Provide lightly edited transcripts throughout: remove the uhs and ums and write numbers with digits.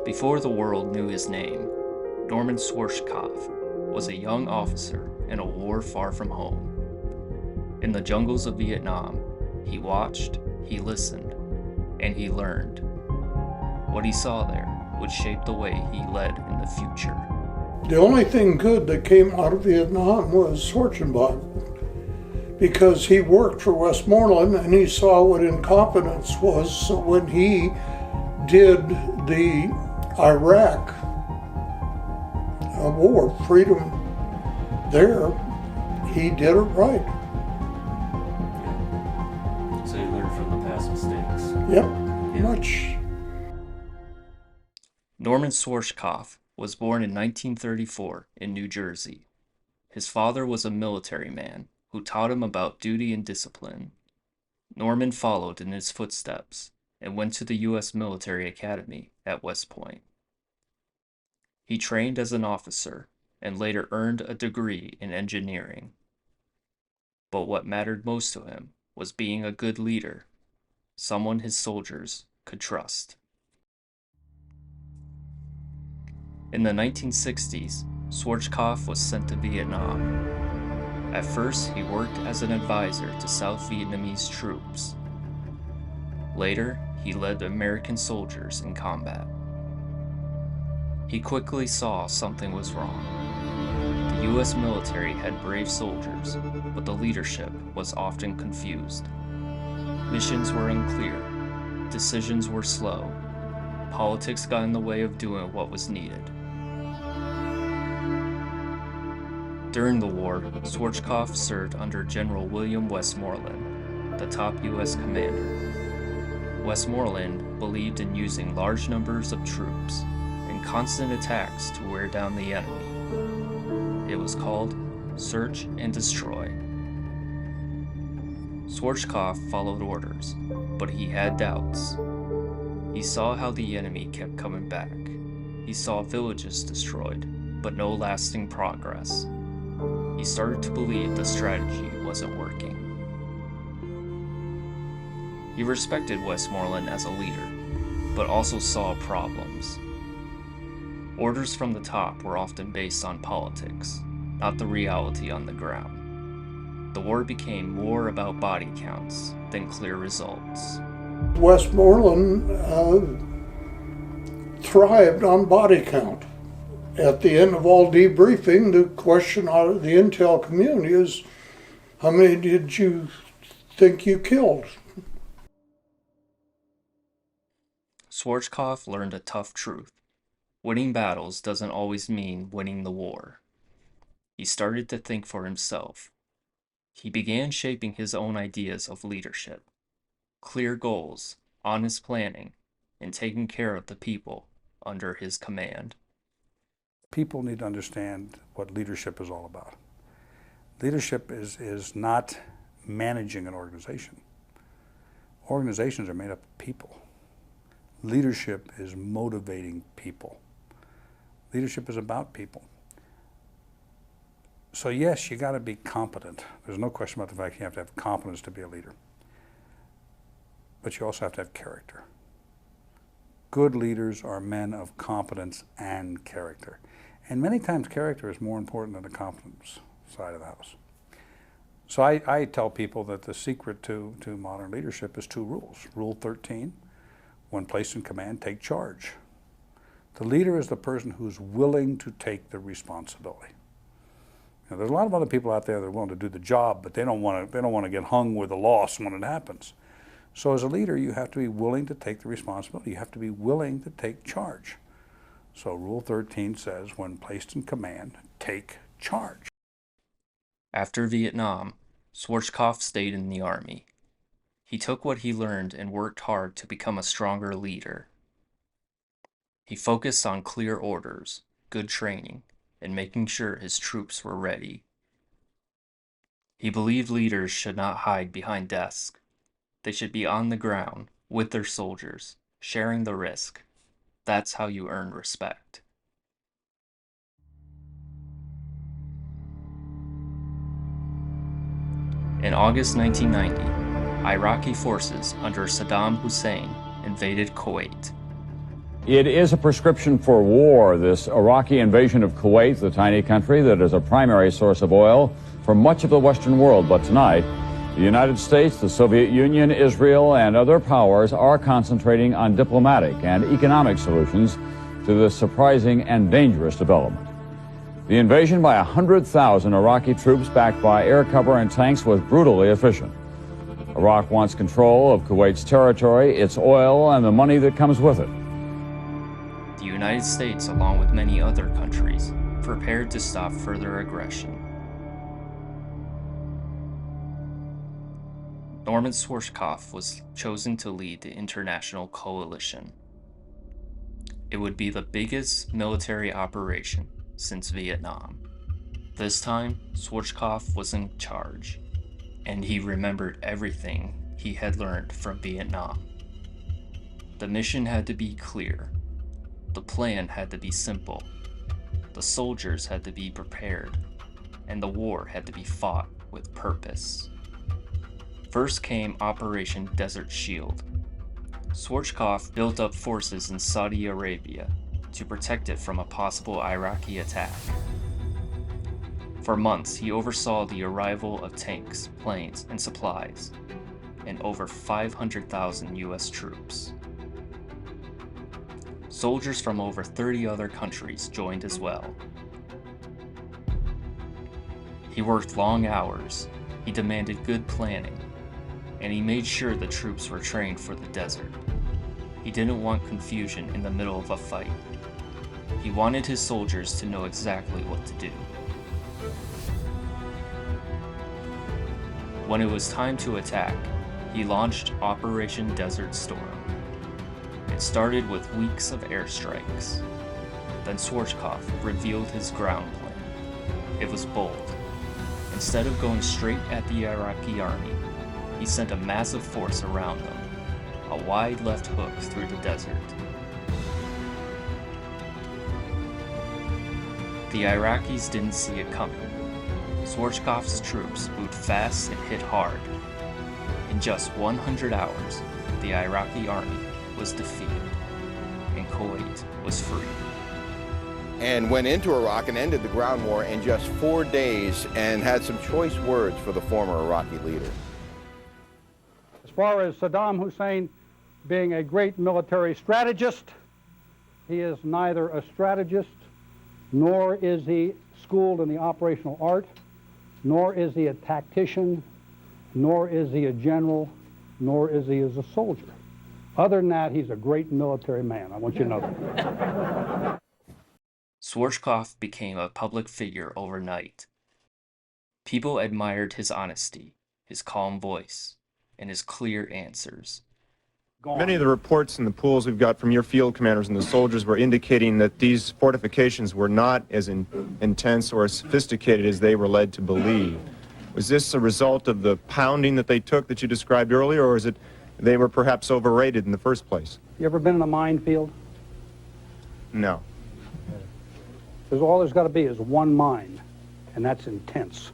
Before the world knew his name, Norman Schwarzkopf was a young officer in a war far from home. In the jungles of Vietnam, he watched, he listened, and he learned. What he saw there would shape the way he led in the future. The only thing good that came out of Vietnam was Schwarzkopf, because he worked for Westmoreland and he saw what incompetence was. So when he did the Iraq war, freedom there, he did it right. So you learn from the past mistakes. Yep, Yeah. much. Norman Schwarzkopf was born in 1934 in New Jersey. His father was a military man who taught him about duty and discipline. Norman followed in his footsteps and went to the U.S. Military Academy at West Point. He trained as an officer and later earned a degree in engineering. But what mattered most to him was being a good leader, someone his soldiers could trust. In the 1960s, Schwarzkopf was sent to Vietnam. At first, he worked as an advisor to South Vietnamese troops. Later, he led American soldiers in combat. He quickly saw something was wrong. The U.S. military had brave soldiers, but the leadership was often confused. Missions were unclear, decisions were slow, politics got in the way of doing what was needed. During the war, Schwarzkopf served under General William Westmoreland, the top U.S. commander. Westmoreland believed in using large numbers of troops and constant attacks to wear down the enemy. It was called Search and Destroy. Schwarzkopf followed orders, but he had doubts. He saw how the enemy kept coming back. He saw villages destroyed, but no lasting progress. He started to believe the strategy wasn't working. He respected Westmoreland as a leader, but also saw problems. Orders from the top were often based on politics, not the reality on the ground. The war became more about body counts than clear results. Westmoreland thrived on body count. At the end of all debriefing, the question out of the intel community is, how many did you think you killed? Schwarzkopf learned a tough truth. Winning battles doesn't always mean winning the war. He started to think for himself. He began shaping his own ideas of leadership. Clear goals, honest planning, and taking care of the people under his command. People need to understand what leadership is all about. Leadership is not managing an organization. Organizations are made up of people. Leadership is motivating people. Leadership is about people. So yes, you got to be competent. There's no question about the fact you have to have competence to be a leader. But you also have to have character. Good leaders are men of competence and character. And many times character is more important than the competence side of the house. So I tell people that the secret to modern leadership is 2 rules. Rule 13, when placed in command, take charge. The leader is the person who's willing to take the responsibility. Now, there's a lot of other people out there that are willing to do the job, but they don't want to get hung with the loss when it happens. So as a leader, you have to be willing to take the responsibility. You have to be willing to take charge. So Rule 13 says, when placed in command, take charge. After Vietnam, Schwarzkopf stayed in the Army. He took what he learned and worked hard to become a stronger leader. He focused on clear orders, good training, and making sure his troops were ready. He believed leaders should not hide behind desks. They should be on the ground with their soldiers, sharing the risk. That's how you earn respect. In August 1990, Iraqi forces under Saddam Hussein invaded Kuwait. It is a prescription for war, this Iraqi invasion of Kuwait, the tiny country that is a primary source of oil for much of the Western world. But tonight, the United States, the Soviet Union, Israel, and other powers are concentrating on diplomatic and economic solutions to this surprising and dangerous development. The invasion by 100,000 Iraqi troops backed by air cover and tanks was brutally efficient. Iraq wants control of Kuwait's territory, its oil, and the money that comes with it. The United States, along with many other countries, prepared to stop further aggression. Norman Schwarzkopf was chosen to lead the international coalition. It would be the biggest military operation since Vietnam. This time, Schwarzkopf was in charge, and he remembered everything he had learned from Vietnam. The mission had to be clear. The plan had to be simple. The soldiers had to be prepared, and the war had to be fought with purpose. First came Operation Desert Shield. Schwarzkopf built up forces in Saudi Arabia to protect it from a possible Iraqi attack. For months, he oversaw the arrival of tanks, planes, and supplies, and over 500,000 US troops. Soldiers from over 30 other countries joined as well. He worked long hours, he demanded good planning, and he made sure the troops were trained for the desert. He didn't want confusion in the middle of a fight. He wanted his soldiers to know exactly what to do. When it was time to attack, he launched Operation Desert Storm. It started with weeks of airstrikes. Then Schwarzkopf revealed his ground plan. It was bold. Instead of going straight at the Iraqi army, he sent a massive force around them, a wide left hook through the desert. The Iraqis didn't see it coming. Schwarzkopf's troops moved fast and hit hard. In just 100 hours, the Iraqi army was defeated, and Kuwait was free. And went into Iraq and ended the ground war in just 4 days, and had some choice words for the former Iraqi leader. As far as Saddam Hussein being a great military strategist, he is neither a strategist, nor is he schooled in the operational art, nor is he a tactician, nor is he a general, nor is he as a soldier. Other than that, he's a great military man. I want you to know that. Schwarzkopf became a public figure overnight. People admired his honesty, his calm voice, and his clear answers. Many of the reports and the pools we've got from your field commanders and the soldiers were indicating that these fortifications were not as intense or as sophisticated as they were led to believe. Was this a result of the pounding that they took that you described earlier, or is it they were perhaps overrated in the first place? You ever been in a minefield? No. Because all there's got to be is one mine, and that's intense.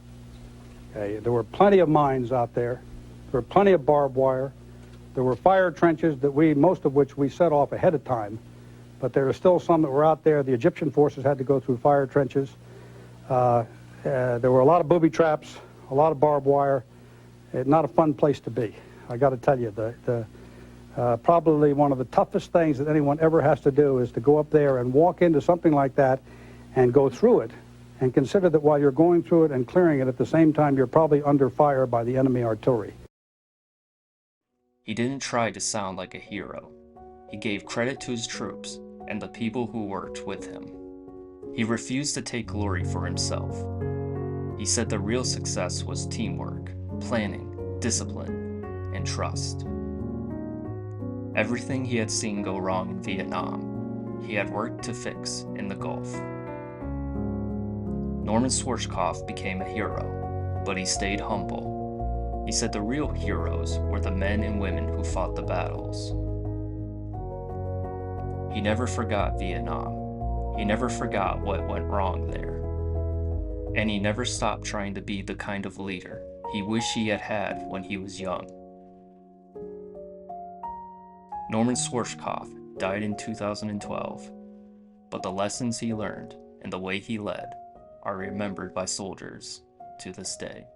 Okay? There were plenty of mines out there. There were plenty of barbed wire. There were fire trenches that most of which we set off ahead of time, but there were still some that were out there. The Egyptian forces had to go through fire trenches. There were a lot of booby traps, a lot of barbed wire. Not a fun place to be. I got to tell you, probably one of the toughest things that anyone ever has to do is to go up there and walk into something like that and go through it, and consider that while you're going through it and clearing it, at the same time you're probably under fire by the enemy artillery. He didn't try to sound like a hero. He gave credit to his troops and the people who worked with him. He refused to take glory for himself. He said the real success was teamwork, planning, discipline, and trust. Everything he had seen go wrong in Vietnam, he had worked to fix in the Gulf. Norman Schwarzkopf became a hero, but he stayed humble. He said the real heroes were the men and women who fought the battles. He never forgot Vietnam. He never forgot what went wrong there. And he never stopped trying to be the kind of leader he wished he had had when he was young. Norman Schwarzkopf died in 2012, but the lessons he learned and the way he led are remembered by soldiers to this day.